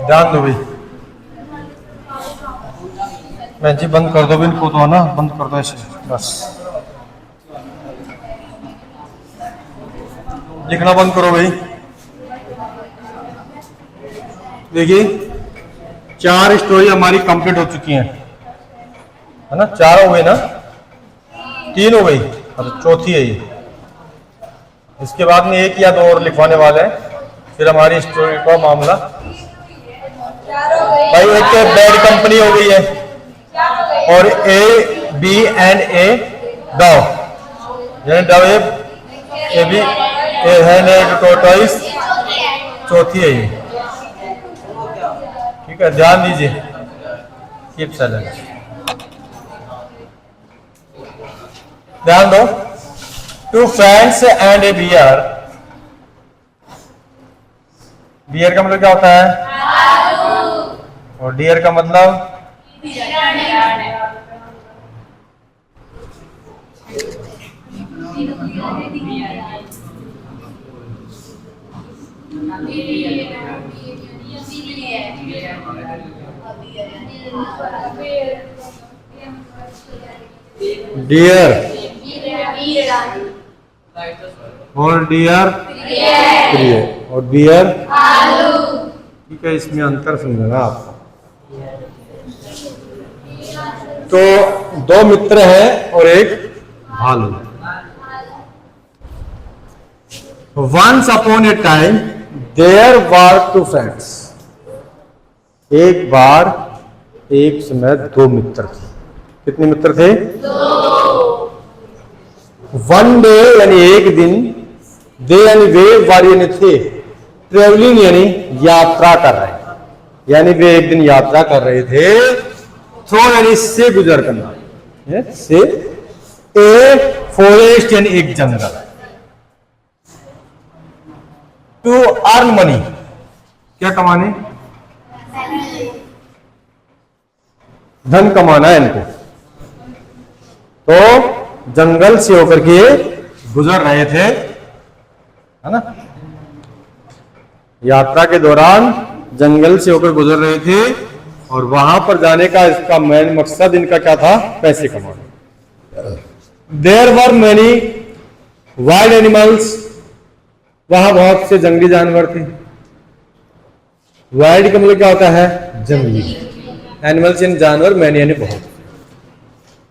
ध्यान दो भाई। मैं जी बंद कर दो भी इनको तो, है ना, बंद कर दो ऐसे बस। लिखना बंद करो भाई। देखिए 4 स्टोरी हमारी कंप्लीट हो चुकी हैं, है ना। 4 हो गई ना, 3 हो गई, अच्छा चौथी है ये। इसके बाद में 1 या 2 और लिखवाने वाले हैं, फिर हमारी स्टोरी का मामला भाई। एक बैड कंपनी हो गई है, और ABNA डव, यानी डव ए बी है टोटॉइस, चौथी है ये। ठीक है, ध्यान दीजिए। कीप साइलेंट, ध्यान दो। 2 friends and a bear. Bear का मतलब क्या होता है, और डियर का मतलब डियर और डियर प्रिय, और बियर। ठीक है, इसमें अंतर समझना आपको। तो 2 मित्र हैं और एक भालू। Once upon a time there were 2 friends। एक बार एक समय 2 मित्र थे। कितने मित्र थे? 2। वन डे यानी एक दिन, दे यानी वे, वर यानी थे, ट्रेवलिंग यानी यात्रा कर रहे, यानी वे एक दिन यात्रा कर रहे थे। थ्रो यानी से गुजर करना, से। ए फॉरेस्ट यानी एक जंगल। टू अर्न मनी, क्या कमाने, धन कमाना है इनको। तो जंगल से होकर के गुजर रहे थे, है ना। यात्रा के दौरान जंगल से होकर गुजर रहे थे, और वहां पर जाने का इसका मेन मकसद इनका क्या था, पैसे कमाना। There were many wild animals. वहां बहुत से जंगली जानवर थे। वाइल्ड का मतलब क्या होता है, जंगली। एनिमल्स यानी जानवर, मैनी यानी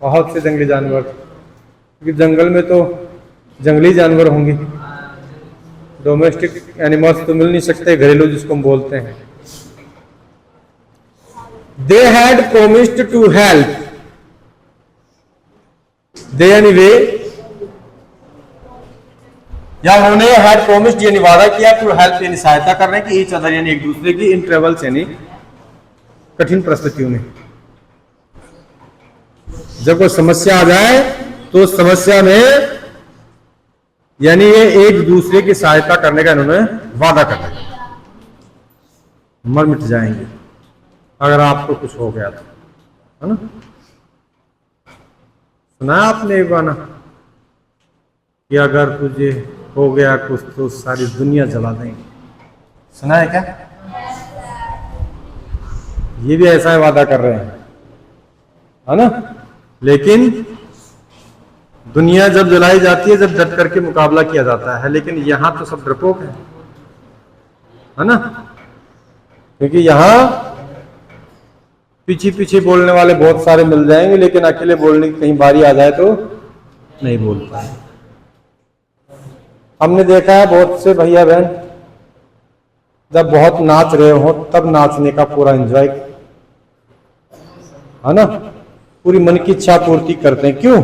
बहुत से जंगली जानवर, क्योंकि जंगल में तो जंगली जानवर होंगे, डोमेस्टिक एनिमल्स तो मिल नहीं सकते, घरेलू जिसको हम बोलते हैं। They had promised to help. They यानी वे, या उन्होंने हैड प्रोमिस्ड यानी वादा किया, टू हेल्प यानी सहायता करने की, ईच अदर यानी एक दूसरे की, इन ट्रेवल्स यानी कठिन परिस्थितियों में। जब कोई समस्या आ जाए तो समस्या में यानी ये एक दूसरे की सहायता करने का इन्होंने वादा कर दिया। मर मिट जाएंगे अगर आपको कुछ हो गया तो, है ना। सुना आपने एक गाना कि अगर तुझे हो गया कुछ तो सारी दुनिया जला देंगे, सुना है क्या? ये भी ऐसा वादा कर रहे हैं, है ना। लेकिन दुनिया जब जलाई जाती है, जब डट करके मुकाबला किया जाता है, लेकिन यहां तो सब डरपोक है ना। क्योंकि यहां पीछे पीछे बोलने वाले बहुत सारे मिल जाएंगे, लेकिन अकेले बोलने की कहीं बारी आ जाए तो नहीं बोल पाए। हमने देखा है बहुत से भैया बहन जब बहुत नाच रहे हो तब नाचने का पूरा एंजॉय, है ना, पूरी मन की इच्छा पूर्ति करते हैं। क्यों?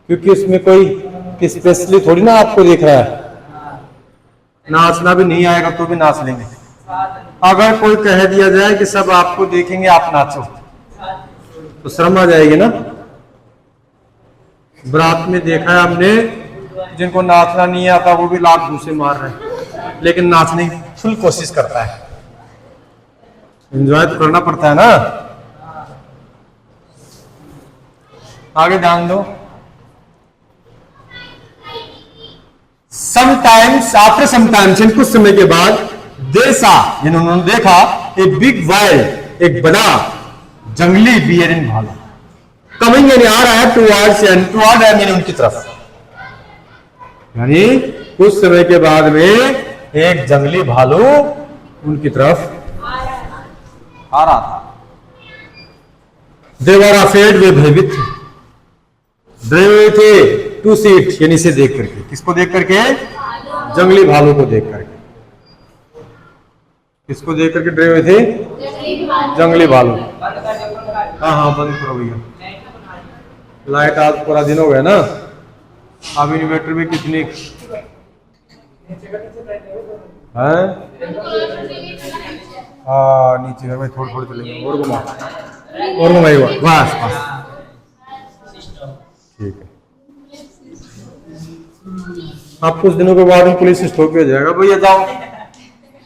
क्योंकि इसमें कोई स्पेशली थोड़ी ना आपको देख रहा है। नाचना भी नहीं आएगा तो भी नाच लेंगे। अगर कोई कह दिया जाए कि सब आपको देखेंगे आप नाचो तो शर्म आ जाएगी ना। बारात में देखा है हमने, जिनको नाचना नहीं आता वो भी लाख घूसे मार रहे हैं, लेकिन नाचने की फुल कोशिश करता है। एंजॉय तो करना पड़ता है ना। आगे ध्यान दो। समटाइम्स आफ्टर समटाइम्स, कुछ समय के बाद, दे सा, उन्होंने देखा, ए बिग वाइल्ड, एक बड़ा जंगली बियर इन भालू, कमिंग यानी आ रहा है, टुवर्ड यानी उनकी तरफ, यानी कुछ समय के बाद में एक जंगली भालू उनकी तरफ आ रहा था। दे वर अफ्रेड, वे भयभीत थे, डरे हुए थे, टू सीट यानी से देख करके, किसको देख करके? जंगली भालू को देख करके। किसको देख करके डरे हुए थे? जंगली भालू। हाँ हाँ बंद करो भैया, लाइट आज पूरा दिन हो गया ना, अब इन्वर्टर में कितनी है? हाँ नीचे भाई, थोड़ी थोड़ी चलेंगे, और घुमाएगा बस बस, ठीक है। आप कुछ दिनों के बाद में पुलिस स्टॉप पे हो जाएगा, भैया जाओ,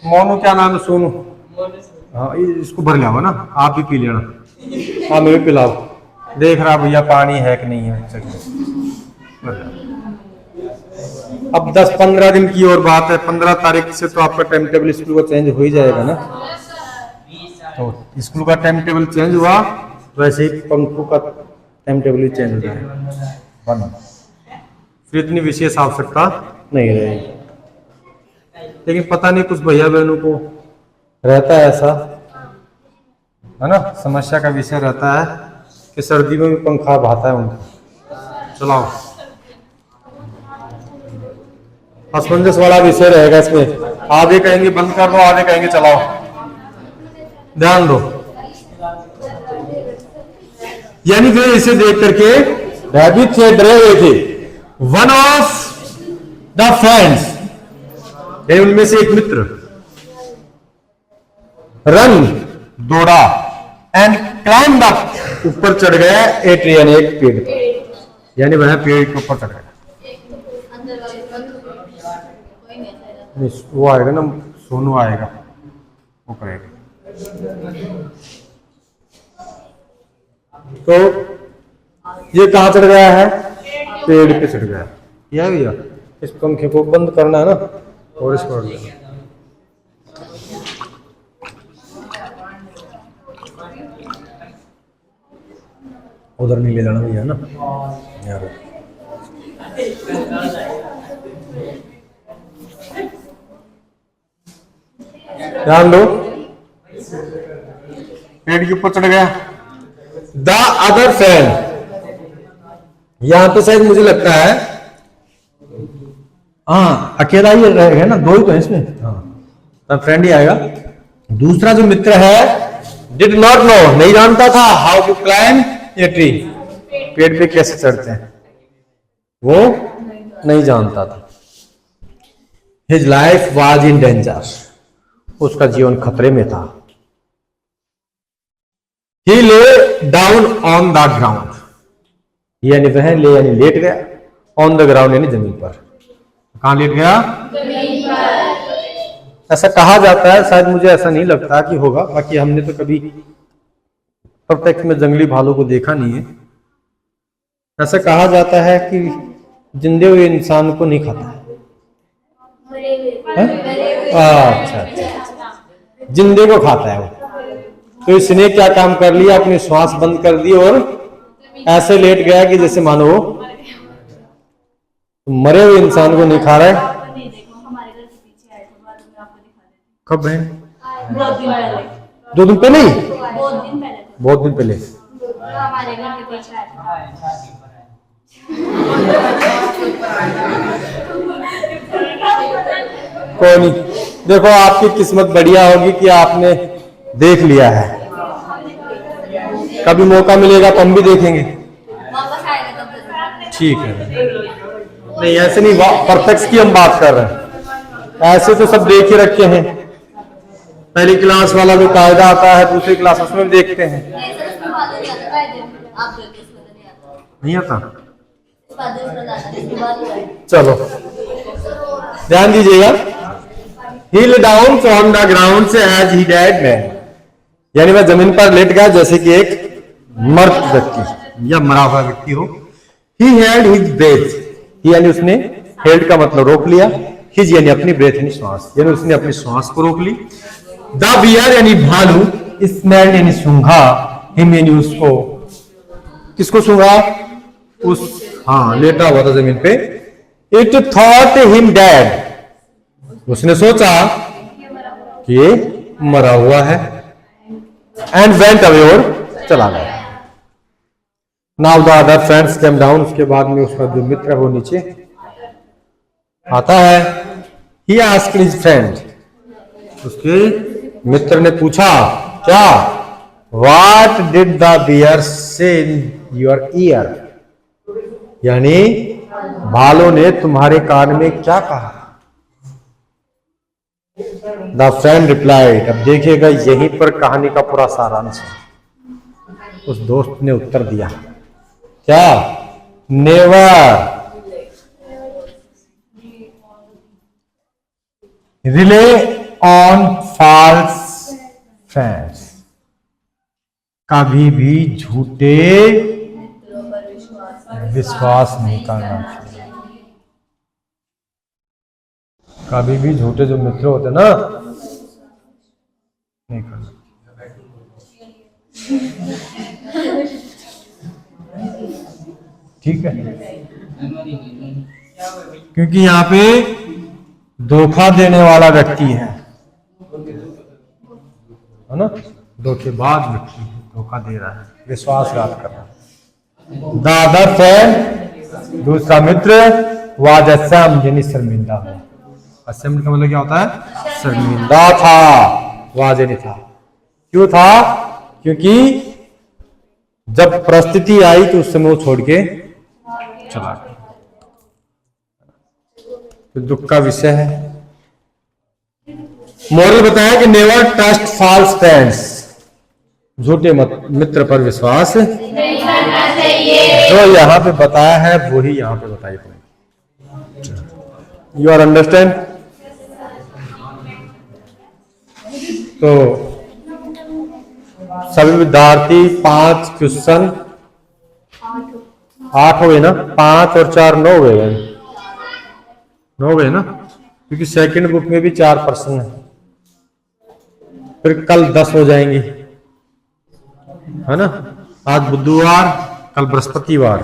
मोनू क्या नाम है? सोनू, हाँ इसको भर लिया ना, आप भी पी लेना, हाँ मैं भी पिलाओ, देख रहा भैया पानी है कि नहीं है। अब 10-15 दिन की और बात है, 15 तारीख से तो आपका टाइम टेबल स्कूल का चेंज हो ही जाएगा ना, तो स्कूल का टाइम टेबल चेंज हुआ, वैसे ही पंखों का टाइम टेबल ही चेंज हो जाएगा, फिर इतनी विशेष आवश्यकता नहीं रहेगी। लेकिन पता नहीं कुछ भैया बहनों को रहता है ऐसा, है ना, समस्या का विषय रहता है कि सर्दी में भी पंखा बहाता है उनको। चलाओ, असमंजस वाला विषय रहेगा इसमें, आधे कहेंगे बंद कर दो, आधे कहेंगे चलाओ, ध्यान दो। यानी वे इसे देख करके भयभीत थे, डरे हुए थे। वन ऑफ द फ्रेंड्स, उनमें से एक मित्र, रन दौड़ा, एंड क्लाइम्ड अप, ऊपर चढ़ गया, ए ट्री यानी एक पेड़ पर, यानी वह पेड़ के ऊपर चढ़ गया। वो आएगा ना, सोनू आएगा, वो करेगा। तो ये कहां चढ़ गया है? पेड़ पे चढ़ गया। यह भैया इस पंखे को बंद करना है ना, और इसको उधर नहीं ले जाना भैया ना, यार ध्यान दो, पेड़ के ऊपर चढ़ गया। द अदर फ्रेंड, यहां पे शायद मुझे लगता है, हाँ अकेला ही रहेगा ना, दो ही तो है इसमें, हाँ फ्रेंड ही आएगा। दूसरा जो मित्र है, डिड नॉट नो, नहीं जानता था, how to climb a tree, पेड़ पे कैसे चढ़ते हैं, वो नहीं जानता था। His life was in danger, उसका जीवन खतरे में था। ही lay down on the ground, यानी वह ले यानी लेट गया, ऑन द ग्राउंड यानी जमीन पर। कहां लेट गया? जमीन पर। ऐसा कहा जाता है, शायद मुझे ऐसा नहीं लगता कि होगा, बाकी हमने तो कभी प्रत्यक्ष में जंगली भालू को देखा नहीं है। ऐसा कहा जाता है कि जिंदे हुए इंसान को नहीं खाता है, अच्छा अच्छा, जिंदे को खाता है वो। तो इसने क्या काम कर लिया, अपनी श्वास बंद कर दी और ऐसे लेट गया कि जैसे मानो मरे हुए इंसान को नहीं खा रहा है। कब है? 2 दिन पहले ही, बहुत दिन पहले। कोई नहीं, देखो आपकी किस्मत बढ़िया होगी कि आपने देख लिया है, कभी मौका मिलेगा तो हम भी देखेंगे, ठीक है। नहीं ऐसे नहीं, परफेक्ट की हम बात कर रहे हैं, ऐसे तो सब देख ही रखे हैं। पहली क्लास वाला जो कायदा आता है दूसरी क्लास उसमें भी देखते हैं, नहीं आता। चलो ध्यान दीजिएगा, he lay down from the ground से एज ही डेड मैन, यानी वह जमीन पर लेट गया जैसे कि एक मृत व्यक्ति या मरा हुआ व्यक्ति हो। ही हैड हिज ब्रेथ, यानी उसने हेल्ड का मतलब रोक लिया, हिज यानी अपनी ब्रेथ यानी श्वास, यानी उसने अपनी श्वास को रोक ली। द बियर यानी भालू, स्मेल्ड यानी सूंघा, हिम यानी उसको, किसको सूंघा? उस, हाँ, लेटा हुआ था जमीन पे। इट थॉट हिम डेड, उसने सोचा कि ये मरा हुआ है। एंड वेंट अवे, और चला गया। Now the other friends came down, उसके बाद में उसका जो मित्र है वो नीचे आता है। ही आस्क्ड हिज फ्रेंड, उसके मित्र ने पूछा, क्या? व्हाट डिड द बियर से इन योर ईयर, यानी भालू ने तुम्हारे कान में क्या कहा? द फ्रेंड रिप्लाइड, अब देखिएगा यहीं पर कहानी का पूरा सारांश है। उस दोस्त ने उत्तर दिया, क्या? Never rely on false friends, कभी भी झूठे विश्वास नहीं करना चाहिए। कभी भी झूठे जो मित्र होते ना, नहीं करना। ठीक है, क्योंकि यहाँ पे धोखा देने वाला व्यक्ति है ना, धोखेबाज व्यक्ति है, धोखा दे रहा है, विश्वासघात कर रहा है। द अदर फ्रेंड, दूसरा मित्र, वाज असैम्ड यानी शर्मिंदा हुआ। असैम्ड का मतलब क्या होता है? शर्मिंदा था, वाज यानी था। क्यों था? क्योंकि जब परिस्थिति आई तो उस समय वो छोड़ के चला गया। तो दुख का विषय है। मोरल बताया कि नेवर ट्रस्ट फॉल्स फ्रेंड्स, झूठे मित्र पर विश्वास नहीं करना चाहिए। जो यहाँ पे बताया है वही यहाँ पे बताई पड़ेगी। You are understand? तो सभी विद्यार्थी 5 क्वेश्चन, 8 हो गए ना, 5 और 4 9 हो गए, 9 हो गए ना, क्योंकि सेकंड बुक में भी 4 प्रश्न है। फिर कल 10 हो जाएंगे, है ना। आज बुधवार, कल बृहस्पतिवार,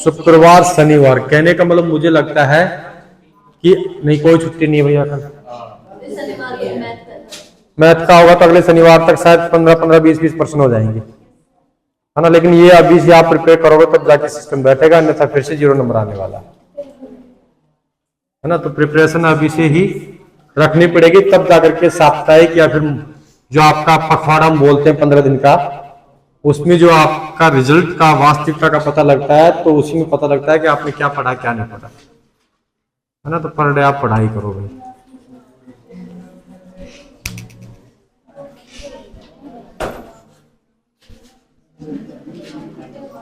शुक्रवार, शनिवार। कहने का मतलब मुझे लगता है कि नहीं, कोई छुट्टी नहीं है भैया कल। मैथ का होगा तो अगले शनिवार तक शायद 15 20 प्रश्न हो जाएंगे, है ना। लेकिन ये अभी से आप प्रिपेयर करोगे तब जाके सिस्टम बैठेगा, अन्यथा फिर से 0 नंबर आने वाला है ना। तो प्रिपरेशन अभी से ही रखनी पड़ेगी, तब जाकर के साप्ताहिक या फिर जो आपका पखवाड़ा हम बोलते हैं 15 दिन का, उसमें जो आपका रिजल्ट का, वास्तविकता का पता लगता है, तो उसी में पता लगता है कि आपने क्या पढ़ा क्या नहीं पढ़ा, है ना। तो पर डे आप पढ़ाई करोगे।